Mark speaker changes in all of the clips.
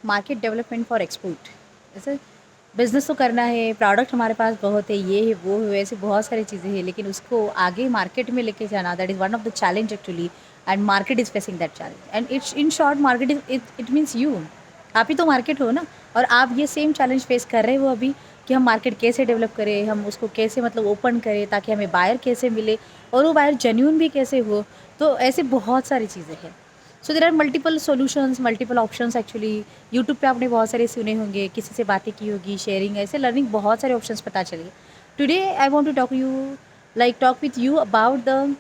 Speaker 1: Market development for export. जैसे business तो करना है, प्रोडक्ट हमारे पास बहुत है, ये है, वो है, ऐसी बहुत सारी चीज़ें हैं, लेकिन उसको आगे मार्केट में लेके जाना, that is one of the challenge actually. And market is facing that challenge, and it's in short market is it means you. आप ही तो मार्केट हो ना। और आप ये सेम चैलेंज फेस कर रहे हो अभी, कि हम मार्केट कैसे डेवलप करें, हम उसको कैसे मतलब ओपन करें, ताकि हमें बायर कैसे मिले, और वो बायर जेन्यून भी कैसे हो। तो ऐसे बहुत सारी चीज़ें हैं। So there are multiple solutions, multiple options actually. YouTube पे आपने बहुत सारे सुने होंगे, किसी से बातें की होगी, शेयरिंग, ऐसे लर्निंग बहुत सारे ऑप्शंस पता चले। Today I want to talk with you about the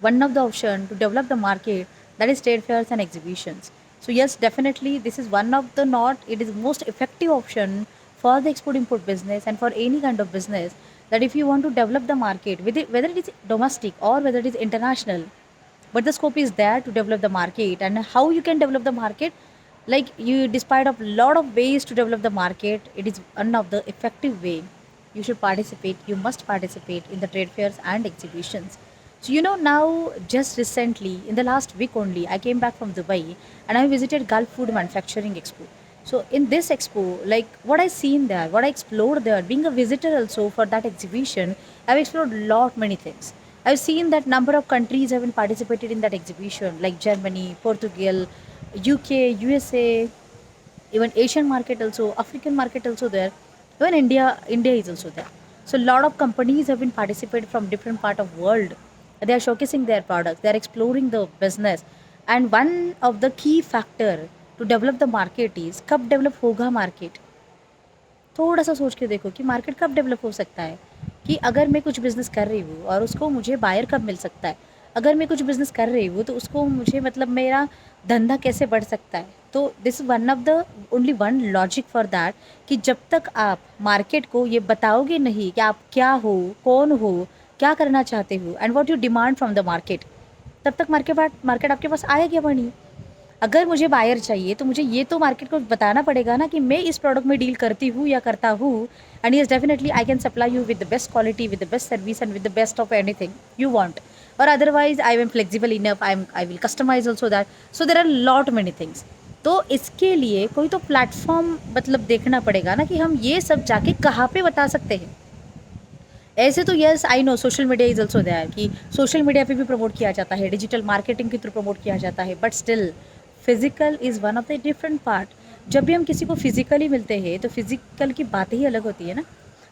Speaker 1: one of the option to develop the market, that is trade fairs and exhibitions. So yes, definitely this is one of the not it is most effective option for the export import business and for any kind of business, that if you want to develop the market with it, whether it is domestic or whether it is international, but the scope is there to develop the market. And how you can develop the market, like you, despite of lot of ways to develop the market, it is one of the effective way. You should participate, you must participate in the trade fairs and exhibitions. So now, just recently in the last week only, I came back from Dubai and I visited Gulf Food Manufacturing Expo. So in this expo, like what I seen there, what I explored there, being a visitor also for that exhibition, I've explored lot many things. I've seen that number of countries have been participated in that exhibition, like Germany, Portugal, UK, USA, even Asian market also, African market also there, even India is also there. So a lot of companies have been participated from different part of world. They are showcasing their products, they are exploring the business. And one of the key factor to develop the market is कब develop होगा market. थोड़ा सा सोच के देखो कि market कब develop हो सकता है, कि अगर मैं कुछ बिज़नेस कर रही हूँ और उसको मुझे बायर कब मिल सकता है, अगर मैं कुछ बिज़नेस कर रही हूँ तो उसको मुझे मतलब मेरा धंधा कैसे बढ़ सकता है। तो this one of the only one logic for that, कि जब तक आप मार्केट को ये बताओगे नहीं कि आप क्या हो, कौन हो, क्या करना चाहते हो, and what you demand from the market, तब तक मार्केट आपके पास आएगा बनी। अगर मुझे बायर चाहिए तो मुझे ये तो मार्केट को बताना पड़ेगा ना कि मैं इस प्रोडक्ट में डील करती हूँ या करता हूँ, and yes definitely I can supply you with the best quality, with the best service and with the best of anything you want. और otherwise I am flexible enough, I will customise also that. So there are lot many things. तो इसके लिए कोई तो platform मतलब देखना पड़ेगा ना, कि हम ये सब जाके कहाँ पे बता सकते हैं। ऐसे तो yes I know social media is also there, कि सोशल मीडिया पे भी प्रमोट किया जाता है, डिजिटल मार्केटिंग के थ्रू प्रमोट किया जाता है, but still physical is one of the different part. जब भी हम किसी को फिजिकली मिलते हैं तो फिजिकल की बातें ही अलग होती है ना,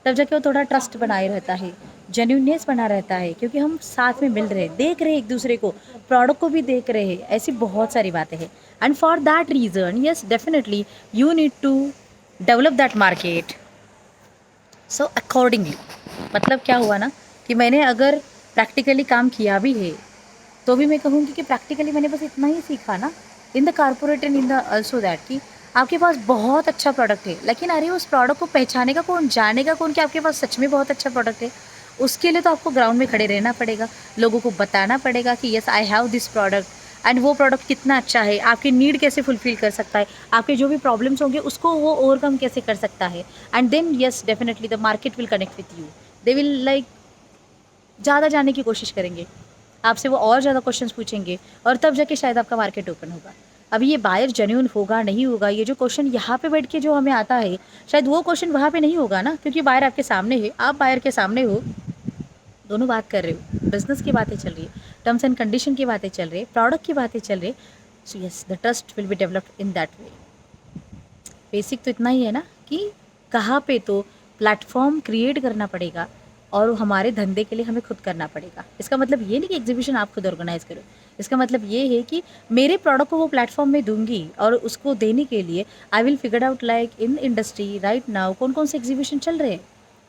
Speaker 1: तब जाके वो थोड़ा ट्रस्ट बनाए रहता है, जेन्यूननेस बना रहता है, क्योंकि हम साथ में मिल रहे हैं, देख रहे हैं एक दूसरे को, प्रोडक्ट को भी देख रहे हैं, ऐसी बहुत सारी बातें हैं। And for that reason yes definitely you need to develop that market. So accordingly मतलब क्या हुआ ना, कि मैंने अगर प्रैक्टिकली काम किया भी है, तो भी मैं कहूँगी कि प्रैक्टिकली मैंने बस इतना ही सीखा ना, in the corporate and in the also that, कि आपके पास बहुत अच्छा प्रोडक्ट है, लेकिन अरे उस प्रोडक्ट को पहचानेगा कौन, जानेगा कौन कि आपके पास सच में बहुत अच्छा प्रोडक्ट है। उसके लिए तो आपको ग्राउंड में खड़े रहना पड़ेगा, लोगों को बताना पड़ेगा कि yes I have this product, and वो प्रोडक्ट कितना अच्छा है, आपकी नीड कैसे फुलफिल कर सकता है, आपके जो भी प्रॉब्लम्स होंगे उसको वो ओवरकम कैसे कर सकता है। And then yes definitely the market will connect with you, they will like ज़्यादा जानने की कोशिश करेंगे आपसे, वो और ज़्यादा क्वेश्चंस पूछेंगे, और तब जाके शायद आपका मार्केट ओपन होगा। अभी ये बायर जेन्यून होगा नहीं होगा, ये जो क्वेश्चन यहाँ पे बैठ के जो हमें आता है, शायद वो क्वेश्चन वहाँ पे नहीं होगा ना, क्योंकि बायर आपके सामने है, आप बायर के सामने हो, दोनों बात कर रहे हो, बिजनेस की बातें चल रही है, टर्म्स एंड कंडीशन की बातें चल रही है, प्रोडक्ट की बातें चल रही है। So yes the trust will be developed in that way. Basic तो इतना ही है ना, कि कहाँ पे तो प्लेटफॉर्म क्रिएट करना पड़ेगा, और वो हमारे धंधे के लिए हमें खुद करना पड़ेगा। इसका मतलब ये नहीं कि एग्जीबिशन आप खुद ऑर्गेनाइज करो, इसका मतलब ये है कि मेरे प्रोडक्ट को वो प्लेटफॉर्म में दूंगी, और उसको देने के लिए I will figure out like in industry right now कौन कौन से एग्जीबिशन चल रहे हैं,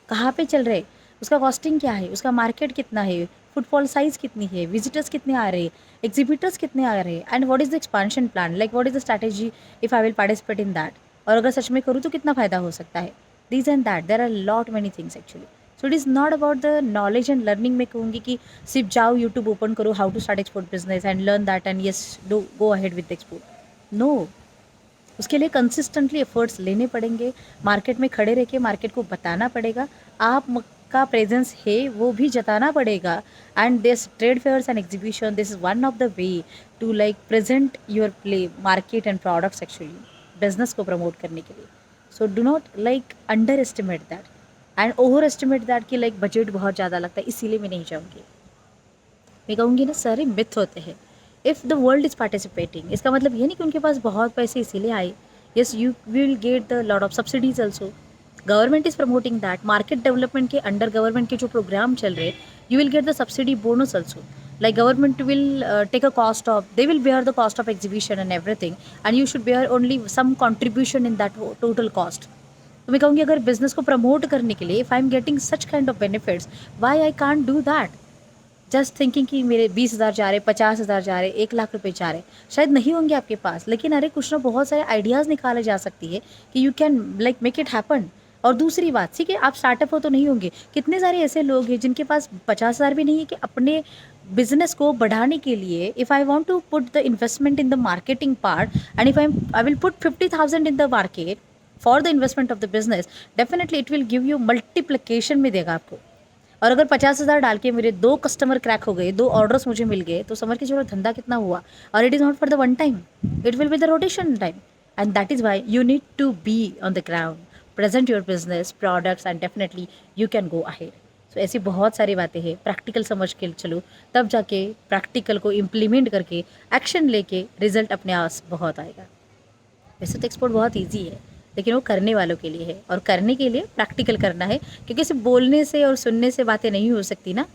Speaker 1: कहाँ पे चल रहे हैं, उसका कॉस्टिंग क्या है, उसका मार्केट कितना है, फुटफॉल साइज कितनी है, विजिटर्स कितने आ रहे हैं, एग्जीबिटर्स कितने आ रहे हैं, and what is the expansion plan, like what is the strategy if I will participate in that, और अगर सच में करूँ तो कितना फ़ायदा हो सकता है। This and that there are lot many things actually. So it is not about the knowledge and learning. मैं कहूँगी कि सिर्फ जाओ यूट्यूब ओपन करो how to start export business and learn that and yes do go ahead with export. No, उसके लिए consistently efforts लेने पड़ेंगे, मार्केट में खड़े रह के मार्केट को बताना पड़ेगा, आप का प्रेजेंस है वो भी जताना पड़ेगा। And this trade fairs and exhibition this is one of the way to like present your play market and products actually business को प्रमोट करने के लिए. So do not like underestimate that and overestimate that कि like budget बहुत ज़्यादा लगता है इसीलिए मैं नहीं जाऊँगी. मैं कहूँगी ना सारे मिथ होते हैं. If the world is participating इसका मतलब ये नहीं कि उनके पास बहुत पैसे इसीलिए आए. Yes you will get the lot of subsidies also. Government is promoting that. Market development के अंडर गवर्नमेंट के जो प्रोग्राम चल रहे you will get the subsidy bonus also. Like government will take a cost of, they will bear the cost of exhibition and everything, and you should bear only some contribution in that total cost. तो मैं कहूँगी अगर business को promote करने के लिए if I am getting such kind of benefits why I can't do that. Just thinking कि मेरे 20,000 जा रहे, 50,000 जा रहे, 1 लाख रुपए जा रहे, शायद नहीं होंगे आपके पास, लेकिन अरे कुछ ना बहुत सारे आइडियाज़ निकाले जा सकती है कि you can like make it happen. और दूसरी बात, ठीक है आप स्टार्टअप हो तो नहीं होंगे, कितने सारे ऐसे लोग हैं जिनके पास 50,000 भी नहीं है कि अपने बिजनेस को बढ़ाने के लिए if I want to put the investment in the marketing part and if I will put 50,000 in the market for the investment of the business, definitely it will give you multiplication में देगा आपको. और अगर 50,000 डाल के मेरे 2 customer crack हो गए, 2 ऑर्डर्स मुझे मिल गए, तो समझ के चलो धंधा कितना हुआ. और it is not for the one time, it will be the rotation time. And that is why you need to be on the ground, present your business products and definitely you can go ahead. So ऐसी बहुत सारी बातें हैं, practical समझ के चलो तब जाके प्रैक्टिकल को इम्प्लीमेंट करके एक्शन लेके रिजल्ट अपने आस बहुत आएगा. वैसे तो एक्सपोर्ट बहुत ईजी है, लेकिन वो करने वालों के लिए है, और करने के लिए प्रैक्टिकल करना है, क्योंकि सिर्फ बोलने से और सुनने से बातें नहीं हो सकती ना,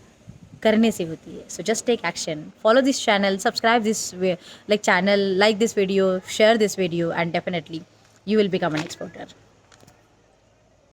Speaker 1: करने से होती है. So just take action, follow this channel, subscribe this like channel, like this video, share this video, and definitely you will become an exporter.